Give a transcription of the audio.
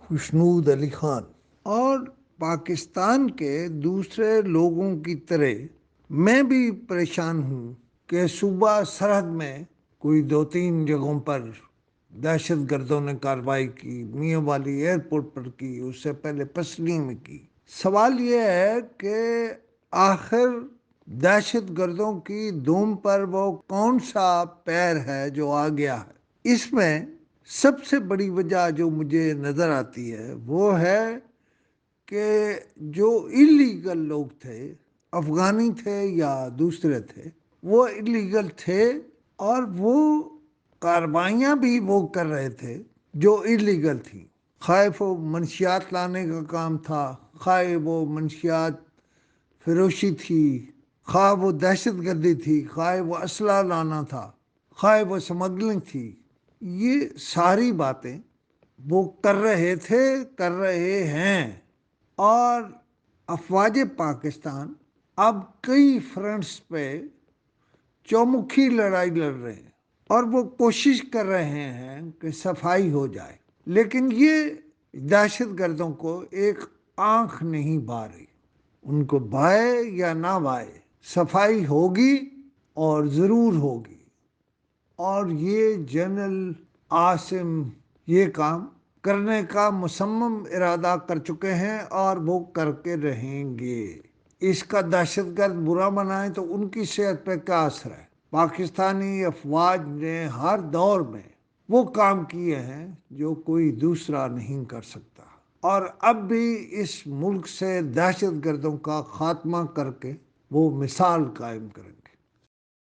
خوشنود علی خان۔ اور پاکستان کے دوسرے لوگوں کی طرح میں بھی پریشان ہوں کہ صوبہ سرحد میں کوئی 2-3 جگہوں پر دہشت گردوں نے کارروائی کی، میاں والی ایئرپورٹ پر کی، اس سے پہلے پسلی میں کی۔ سوال یہ ہے کہ آخر دہشت گردوں کی دوم پر وہ کون سا پیر ہے جو آ گیا ہے؟ اس میں سب سے بڑی وجہ جو مجھے نظر آتی ہے وہ ہے کہ جو اللیگل لوگ تھے، افغانی تھے یا دوسرے تھے، وہ اللیگل تھے اور وہ کارروائیاں بھی وہ کر رہے تھے جو اللیگل تھی، خواہ وہ منشیات لانے کا کام تھا، خواہ وہ منشیات فروشی تھی، خواہ وہ دہشت گردی تھی، خواہ وہ اسلحہ لانا تھا، خواہ وہ سمگلنگ تھی۔ یہ ساری باتیں وہ کر رہے تھے، کر رہے ہیں، اور افواج پاکستان اب کئی فرنٹس پہ چومکھی لڑائی لڑ رہے ہیں اور وہ کوشش کر رہے ہیں کہ صفائی ہو جائے، لیکن یہ دہشت گردوں کو ایک آنکھ نہیں بھا رہی۔ ان کو بھائے یا نہ بھائے، صفائی ہوگی اور ضرور ہوگی، اور یہ جنرل عاصم یہ کام کرنے کا مصمم ارادہ کر چکے ہیں اور وہ کر کے رہیں گے۔ اس کا دہشت گرد برا منائیں تو ان کی صحت پہ کیا اثر ہے؟ پاکستانی افواج نے ہر دور میں وہ کام کیے ہیں جو کوئی دوسرا نہیں کر سکتا، اور اب بھی اس ملک سے دہشت گردوں کا خاتمہ کر کے وہ مثال قائم کریں گے۔